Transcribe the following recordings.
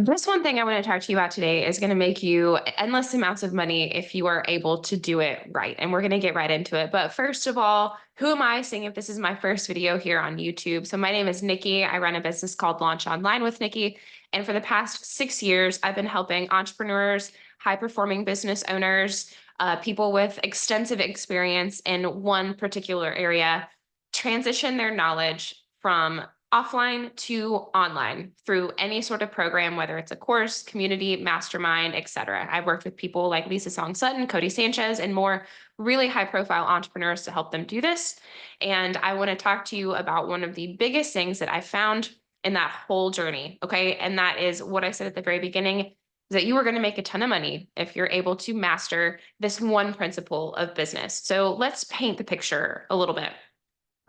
This one thing I want to talk to you about today is going to make you endless amounts of money if you are able to do it right. And we're going to get right into it. But first of all, who am I saying if this is my first video here on YouTube? So my name is Nikki. I run a business called Launch Online with Nikki. And for the past 6 years, I've been helping entrepreneurs, high performing business owners, people with extensive experience in one particular area transition their knowledge from offline to online through any sort of program, whether it's a course, community, mastermind, etc. I've worked with people like Lisa Song Sutton, Cody Sanchez, and more really high profile entrepreneurs to help them do this. And I want to talk to you about one of the biggest things that I found in that whole journey. Okay. And that is what I said at the very beginning, is that you are going to make a ton of money if you're able to master this one principle of business. So let's paint the picture a little bit.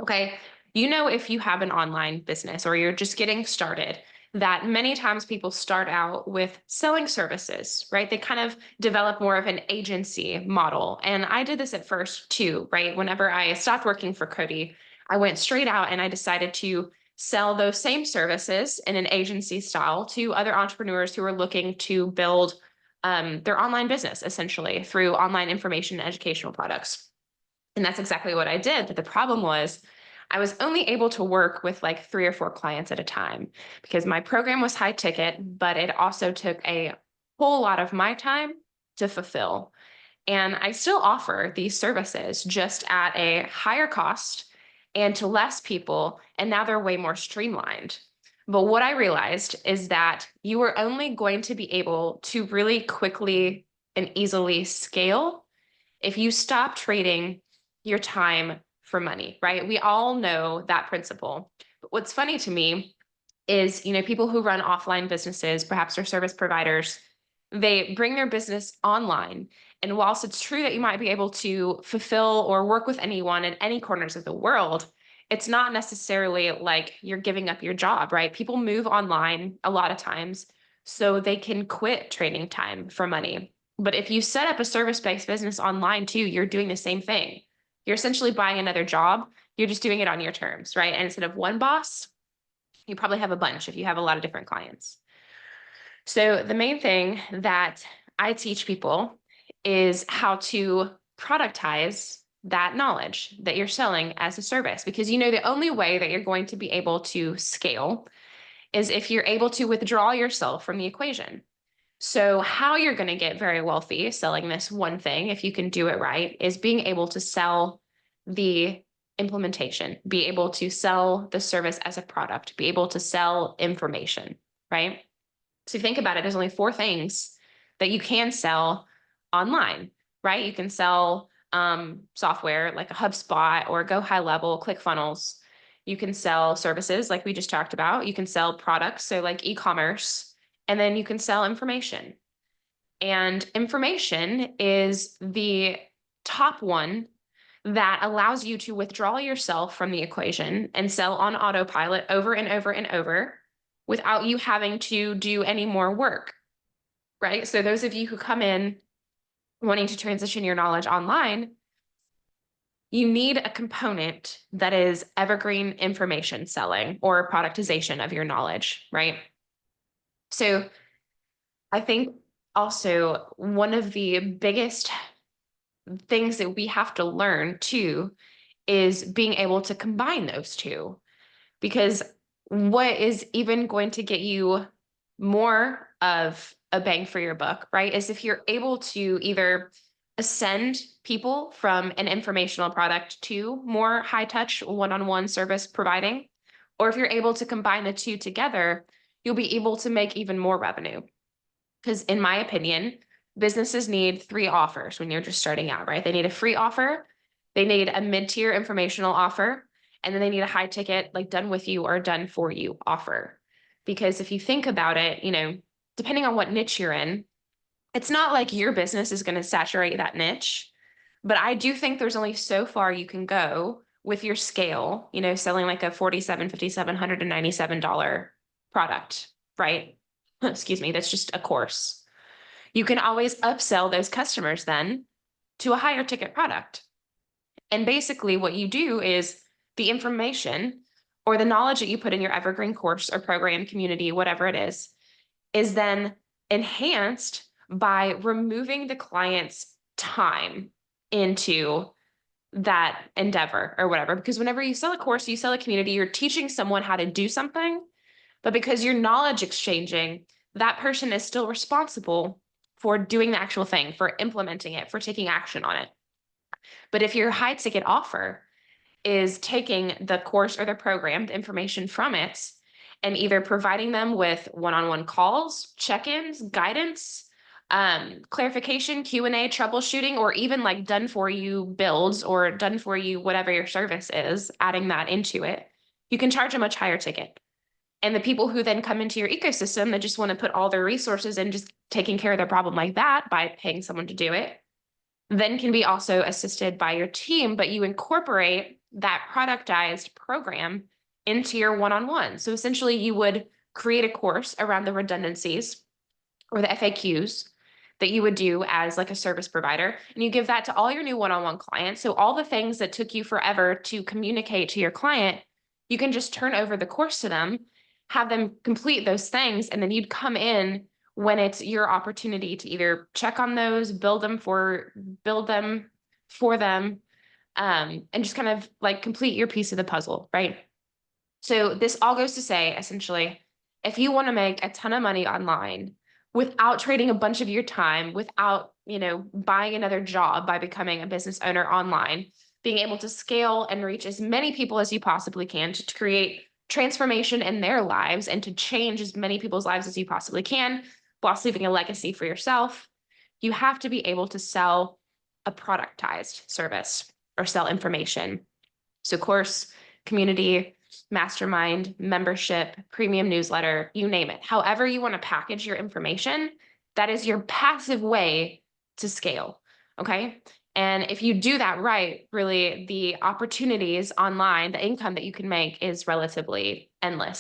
Okay. If you have an online business or you're just getting started, that many times people start out with selling services, right? They kind of develop more of an agency model. And I did this at first too, right? Whenever I stopped working for Cody, I went straight out and I decided to sell those same services in an agency style to other entrepreneurs who are looking to build their online business essentially through online information and educational products. And that's exactly what I did. But the problem was I was only able to work with like 3 or 4 clients at a time because my program was high ticket, but it also took a whole lot of my time to fulfill. And I still offer these services just at a higher cost and to less people. And now they're way more streamlined. But what I realized is that you are only going to be able to really quickly and easily scale if you stop trading your time for money, right? We all know that principle. But what's funny to me is, people who run offline businesses, perhaps they're service providers, they bring their business online. And whilst it's true that you might be able to fulfill or work with anyone in any corners of the world, it's not necessarily like you're giving up your job, right? People move online a lot of times so they can quit trading time for money. But if you set up a service-based business online too, you're doing the same thing. You're essentially buying another job. You're just doing it on your terms, right? And instead of one boss, you probably have a bunch if you have a lot of different clients. So the main thing that I teach people is how to productize that knowledge that you're selling as a service, because the only way that you're going to be able to scale is if you're able to withdraw yourself from the equation. So how you're going to get very wealthy selling this one thing, if you can do it right, is being able to sell the implementation, be able to sell the service as a product, be able to sell information, right? So if you think about it, there's only 4 things that you can sell online, right? You can sell software like a HubSpot or Go High Level, ClickFunnels. You can sell services like we just talked about. You can sell products, so like e-commerce, and then you can sell information. And information is the top one that allows you to withdraw yourself from the equation and sell on autopilot over and over and over without you having to do any more work, right? So those of you who come in wanting to transition your knowledge online, you need a component that is evergreen information selling or productization of your knowledge, right? So I think also one of the biggest things that we have to learn too is being able to combine those two. Because what is even going to get you more of a bang for your buck, right, is if you're able to either ascend people from an informational product to more high touch one-on-one service providing, or if you're able to combine the two together, you'll be able to make even more revenue. Because in my opinion, businesses need 3 offers when you're just starting out, right? They need a free offer, they need a mid-tier informational offer, and then they need a high ticket, like done with you or done for you offer. Because if you think about it, depending on what niche you're in, it's not like your business is going to saturate that niche. But I do think there's only so far you can go with your scale, selling like a $47, $5,700, and $97 product, right? Excuse me, that's just a course. You can always upsell those customers then to a higher ticket product. And basically what you do is the information or the knowledge that you put in your evergreen course or program, community, whatever it is is then enhanced by removing the client's time into that endeavor or whatever. Because whenever you sell a course, you sell a community, you're teaching someone how to do something, but because you're knowledge exchanging, that person is still responsible for doing the actual thing, for implementing it, for taking action on it. But if your high ticket offer is taking the course or the program, the information from it, and either providing them with one-on-one calls, check-ins, guidance, clarification, Q&A, troubleshooting, or even like done for you builds or done for you, whatever your service is, adding that into it, you can charge a much higher ticket. And the people who then come into your ecosystem that just want to put all their resources in just taking care of their problem like that by paying someone to do it, then can be also assisted by your team, but you incorporate that productized program into your one-on-one. So essentially you would create a course around the redundancies or the FAQs that you would do as like a service provider, and you give that to all your new one-on-one clients. So all the things that took you forever to communicate to your client, you can just turn over the course to them, have them complete those things, and then you'd come in when it's your opportunity to either check on those, build them for them, and just kind of like complete your piece of the puzzle, right? So this all goes to say, essentially, if you want to make a ton of money online without trading a bunch of your time, without, buying another job by becoming a business owner online, being able to scale and reach as many people as you possibly can to create transformation in their lives and to change as many people's lives as you possibly can, whilst leaving a legacy for yourself, you have to be able to sell a productized service or sell information. So course, community, mastermind, membership, premium newsletter, you name it. However you want to package your information, that is your passive way to scale, okay? And if you do that right, really the opportunities online, the income that you can make is relatively endless.